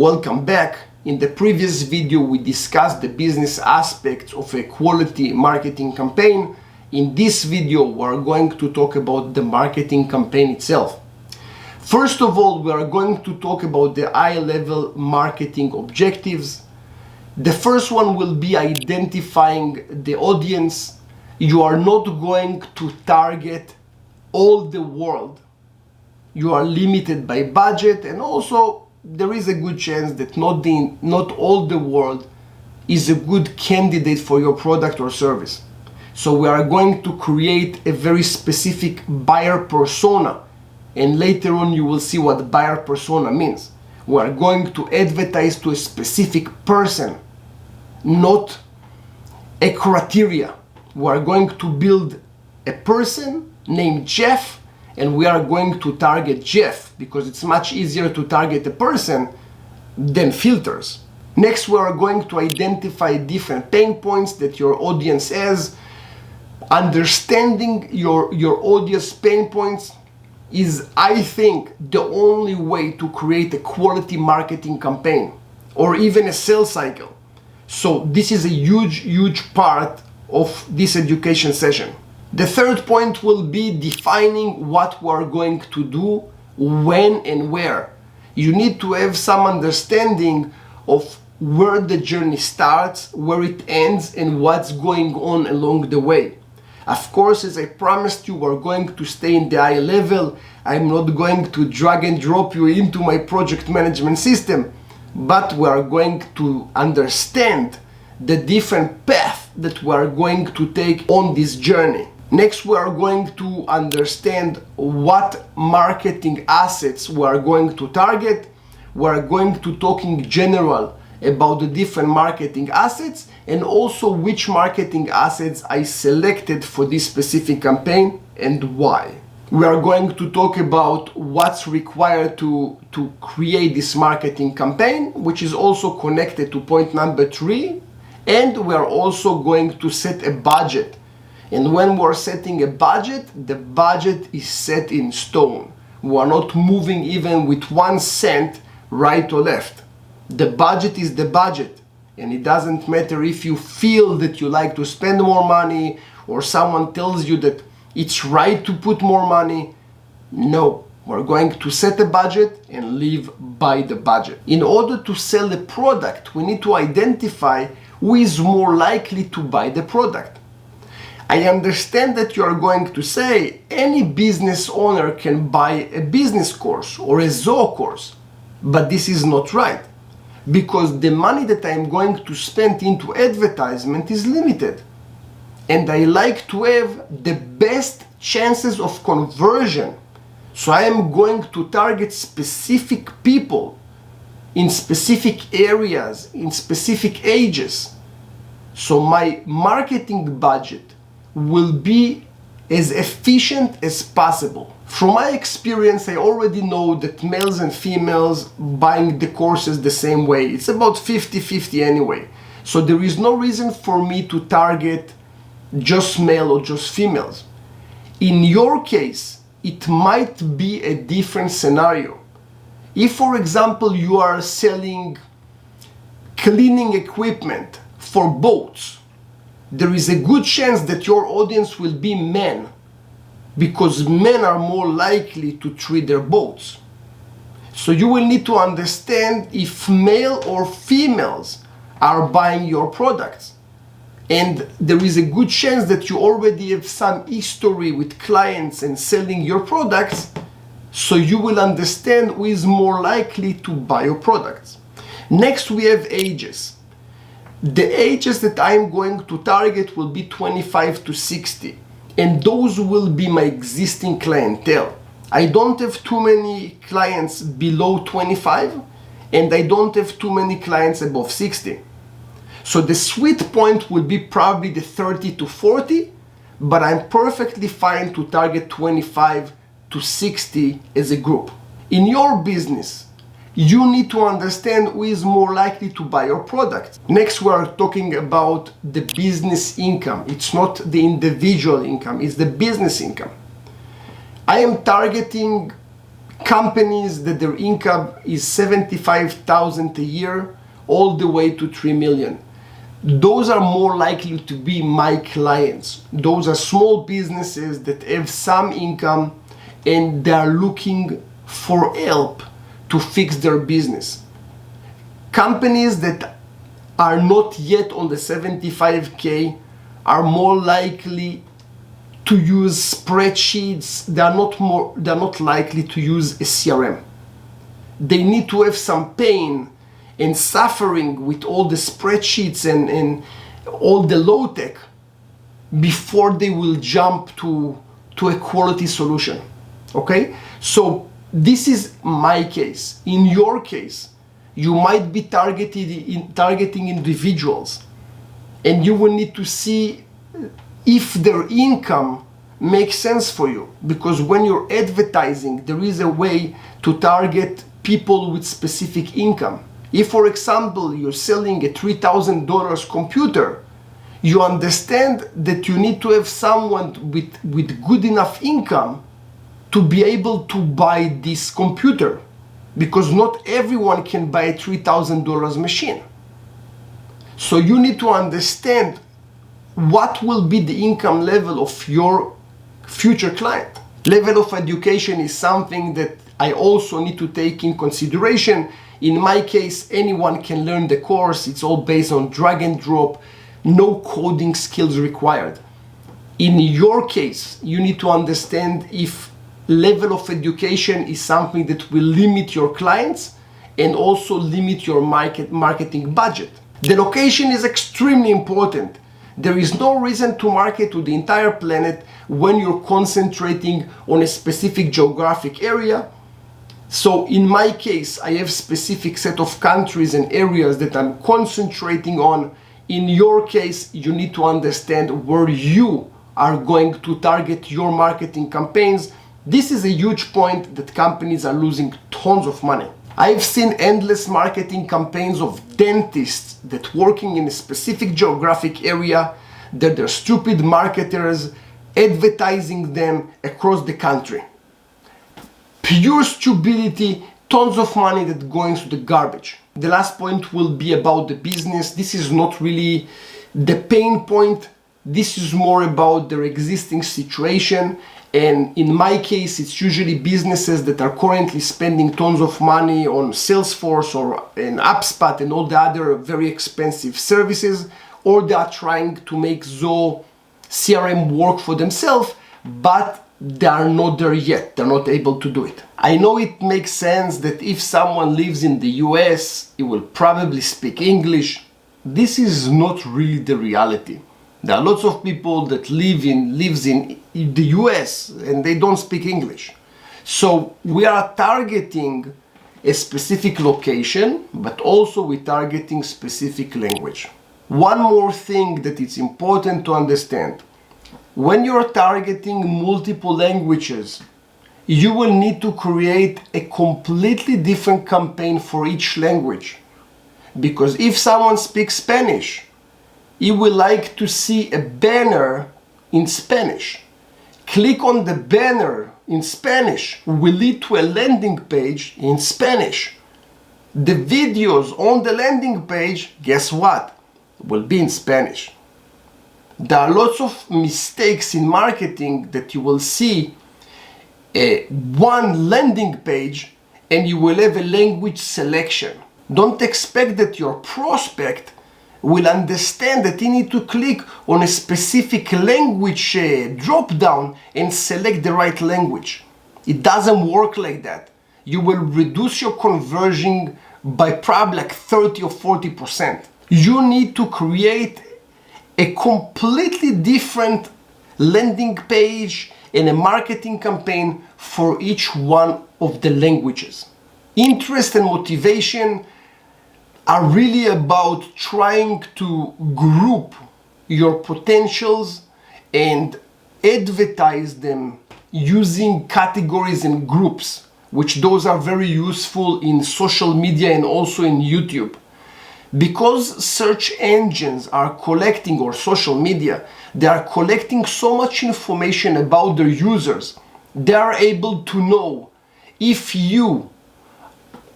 Welcome back. In the previous video we discussed the business aspects of a quality marketing campaign. In this video we're going to talk about the marketing campaign itself. First of all, we are going to talk about the high-level marketing objectives. The first one will be identifying the audience. You are not going to target all the world. You are limited by budget, and also there is a good chance that not all the world is a good candidate for your product or service. So we are going to create a very specific buyer persona, and later on you will see what buyer persona means. We are going to advertise to a specific person, not a criteria. We are going to build a person named Jeff, and we are going to target Jeff because it's much easier to target a person than filters. Next, we are going to identify different pain points that your audience has. Understanding your audience pain points is, I think, the only way to create a quality marketing campaign or even a sales cycle. So this is a huge part of this education session. The third point will be defining what we are going to do, when and where. You need to have some understanding of where the journey starts, where it ends, and what's going on along the way. Of course, as I promised you, we're going to stay in the high level. I'm not going to drag and drop you into my project management system, but we are going to understand the different path that we are going to take on this journey. Next, we are going to understand what marketing assets we are going to target. We are going to talk in general about the different marketing assets and also which marketing assets I selected for this specific campaign and why. We are going to talk about what's required to create this marketing campaign, which is also connected to point number 3. And we are also going to set a budget. And when we're setting a budget, the budget is set in stone. We are not moving even with 1 cent right or left. The budget is the budget. And it doesn't matter if you feel that you like to spend more money or someone tells you that it's right to put more money. No, we're going to set a budget and live by the budget. In order to sell a product, we need to identify who is more likely to buy the product. I understand that you are going to say any business owner can buy a business course or a Zoho course, but this is not right, because the money that I am going to spend into advertisement is limited, and I like to have the best chances of conversion. So I am going to target specific people in specific areas, in specific ages. So my marketing budget will be as efficient as possible. From my experience, I already know that males and females buying the courses the same way. It's about 50-50 anyway. So there is no reason for me to target just male or just females. In your case, it might be a different scenario. If, for example, you are selling cleaning equipment for boats, there is a good chance that your audience will be men, because men are more likely to treat their boats. So you will need to understand if male or females are buying your products. And there is a good chance that you already have some history with clients and selling your products, so you will understand who is more likely to buy your products. Next, we have ages. The ages that I'm going to target will be 25 to 60, and those will be my existing clientele. I don't have too many clients below 25, and I don't have too many clients above 60. So the sweet point will be probably the 30 to 40, but I'm perfectly fine to target 25 to 60 as a group. In your business, you need to understand who is more likely to buy your product. Next, we are talking about the business income. It's not the individual income, it's the business income. I am targeting companies that their income is 75,000 a year all the way to 3 million. Those are more likely to be my clients. Those are small businesses that have some income and they are looking for help to fix their business. Companies that are not yet on the 75K are more likely to use spreadsheets. They're not likely to use a CRM. They need to have some pain and suffering with all the spreadsheets and all the low tech before they will jump to a quality solution. Okay? So this is my case. In your case, you might be targeting individuals, and you will need to see if their income makes sense for you. Because when you're advertising, there is a way to target people with specific income. If, for example, you're selling a $3,000 computer, you understand that you need to have someone with good enough income to be able to buy this computer, because not everyone can buy a $3,000 machine. So you need to understand what will be the income level of your future client. Level of education is something that I also need to take in consideration. In my case, anyone can learn the course. It's all based on drag and drop, no coding skills required. In your case, you need to understand if level of education is something that will limit your clients and also limit your marketing budget. The location is extremely important. There is no reason to market to the entire planet when you're concentrating on a specific geographic area. So in my case, I have specific set of countries and areas that I'm concentrating on. In your case, you need to understand where you are going to target your marketing campaigns. This is a huge point that companies are losing tons of money. I've seen endless marketing campaigns of dentists that working in a specific geographic area, that they're stupid marketers advertising them across the country. Pure stupidity, tons of money that goes to the garbage. The last point will be about the business. This is not really the pain point. This is more about their existing situation. And in my case, it's usually businesses that are currently spending tons of money on Salesforce or in HubSpot and all the other very expensive services, or they are trying to make Zoho CRM work for themselves, but they are not there yet. They're not able to do it. I know it makes sense that if someone lives in the US, he will probably speak English. This is not really the reality. There are lots of people that lives in the US and they don't speak English. So we are targeting a specific location, but also we're targeting specific language. One more thing that it's important to understand. When you're targeting multiple languages, you will need to create a completely different campaign for each language. Because if someone speaks Spanish, he will like to see a banner in Spanish. Click on the banner in Spanish will lead to a landing page in Spanish. The videos on the landing page, guess what? Will be in Spanish. There are lots of mistakes in marketing that you will see one landing page and you will have a language selection. Don't expect that your prospect will understand that you need to click on a specific language drop down and select the right language. It doesn't work like that. You will reduce your conversion by probably like 30 or 40%. You need to create a completely different landing page and a marketing campaign for each one of the languages. Interest and motivation are really about trying to group your potentials and advertise them using categories and groups, which those are very useful in social media and also in YouTube. Because search engines are collecting, or social media, they are collecting so much information about their users, they are able to know if you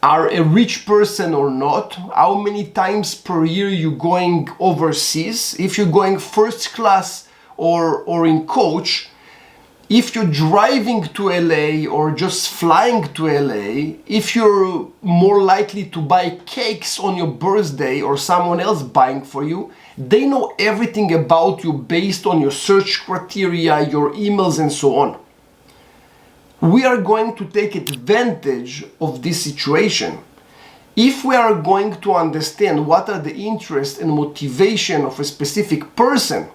are a rich person or not, how many times per year you're going overseas, if you're going first class or in coach, if you're driving to LA or just flying to LA, if you're more likely to buy cakes on your birthday or someone else buying for you. They know everything about you based on your search criteria, your emails, and so on. We are going to take advantage of this situation. If we are going to understand what are the interests and motivation of a specific person,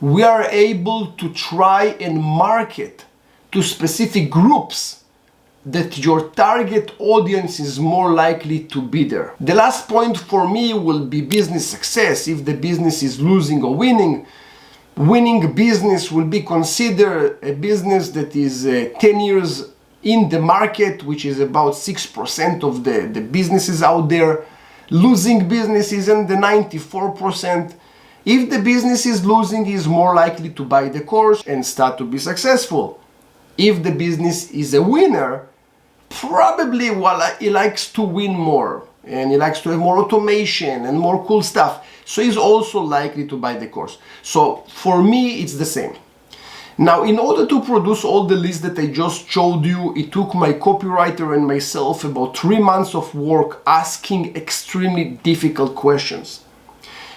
we are able to try and market to specific groups that your target audience is more likely to be there. The last point for me will be business success. If the business is losing or winning, winning business will be considered a business that is 10 years in the market, which is about 6% of the businesses out there. Losing business is in the 94%. If the business is losing, he is more likely to buy the course and start to be successful. If the business is a winner, probably he likes to win more and he likes to have more automation and more cool stuff. So he's also likely to buy the course. So for me, it's the same. Now, in order to produce all the lists that I just showed you, it took my copywriter and myself about 3 months of work asking extremely difficult questions.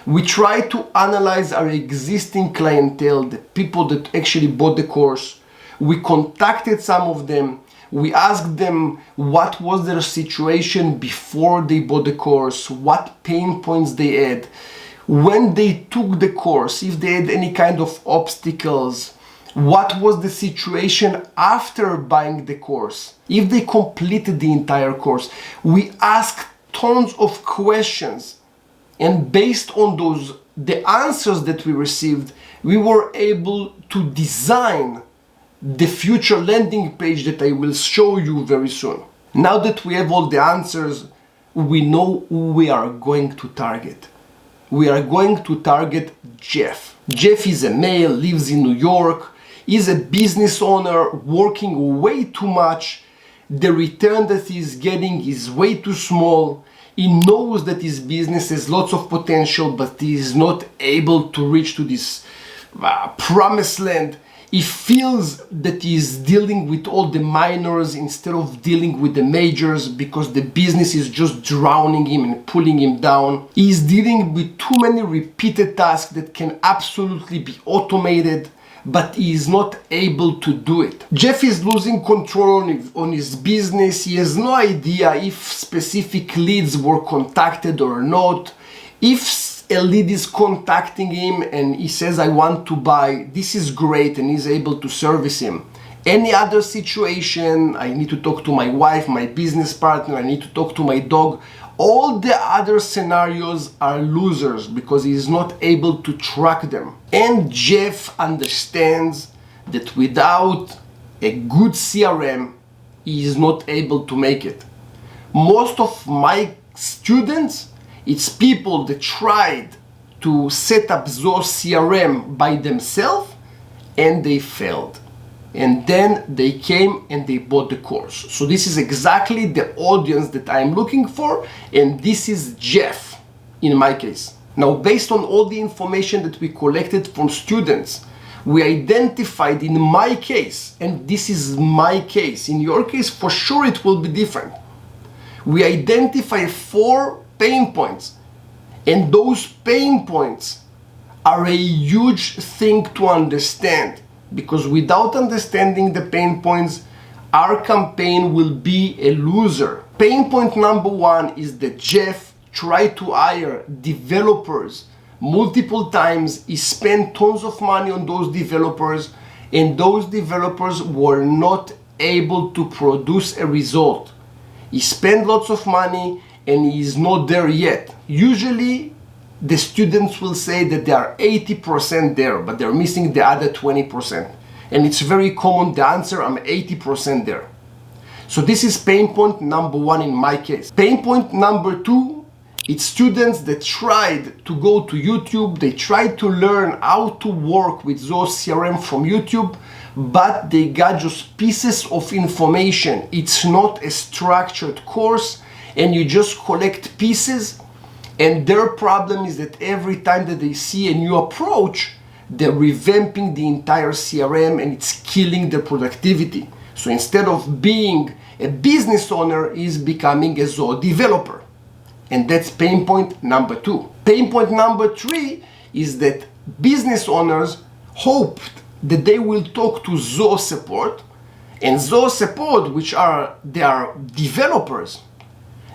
We tried to analyze our existing clientele, the people that actually bought the course. We contacted some of them. We asked them what was their situation before they bought the course, what pain points they had, when they took the course, if they had any kind of obstacles, what was the situation after buying the course, if they completed the entire course. We asked tons of questions, and based on the answers that we received, we were able to design the future landing page that I will show you very soon. Now that we have all the answers, we know who we are going to target. We are going to target Jeff. Jeff is a male, lives in New York, is a business owner, working way too much. The return that he's getting is way too small. He knows that his business has lots of potential, but he is not able to reach to this promised land. He feels that he is dealing with all the minors instead of dealing with the majors because the business is just drowning him and pulling him down. He is dealing with too many repeated tasks that can absolutely be automated, but he is not able to do it. Jeff is losing control on his business. He has no idea if specific leads were contacted or not. If a lead is contacting him and he says, I want to buy, this is great, and he's able to service him. Any other situation, I need to talk to my wife, my business partner, I need to talk to my dog. All the other scenarios are losers because he is not able to track them. And Jeff understands that without a good CRM, he is not able to make it. Most of my students, it's people that tried to set up Zoho CRM by themselves and they failed. And then they came and they bought the course. So this is exactly the audience that I'm looking for, and this is Jeff in my case. Now, based on all the information that we collected from students, we identified in my case, and this is my case, in your case for sure it will be different. We identify 4 pain points, and those pain points are a huge thing to understand, because without understanding the pain points, our campaign will be a loser. Pain point number 1 is that Jeff tried to hire developers multiple times. He spent tons of money on those developers, and those developers were not able to produce a result. He spent lots of money and he is not there yet. Usually the students will say that they are 80% there, but they're missing the other 20%. And it's very common, the answer, I'm 80% there. So this is pain point number 1 in my case. Pain point number 2, it's students that tried to go to YouTube, they tried to learn how to work with Zoho CRM from YouTube, but they got just pieces of information. It's not a structured course, and you just collect pieces. And their problem is that every time that they see a new approach, they're revamping the entire CRM, and it's killing their productivity. So instead of being a business owner, is becoming a Zoho developer. And that's pain point number 2. Pain point number 3 is that business owners hoped that they will talk to Zoho support, and Zoho support, they are developers,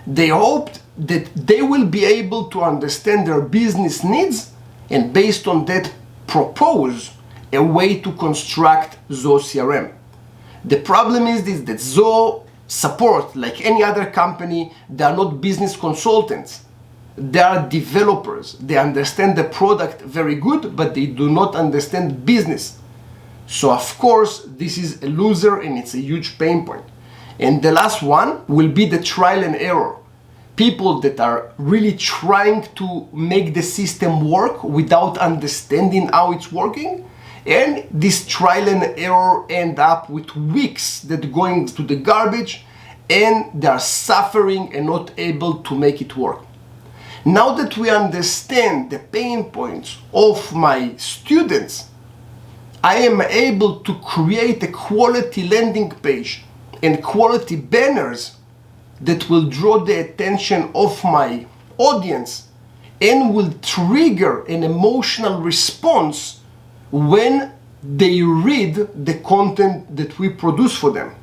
they hoped that they will be able to understand their business needs, and based on that propose a way to construct Zoho CRM. The problem is this, that Zoho support, like any other company, they are not business consultants. They are developers. They understand the product very good, but they do not understand business. So of course, this is a loser, and it's a huge pain point. And the last one will be the trial and error. People that are really trying to make the system work without understanding how it's working, and this trial and error end up with weeks that going to the garbage, and they are suffering and not able to make it work. Now that we understand the pain points of my students, I am able to create a quality landing page and quality banners that will draw the attention of my audience and will trigger an emotional response when they read the content that we produce for them.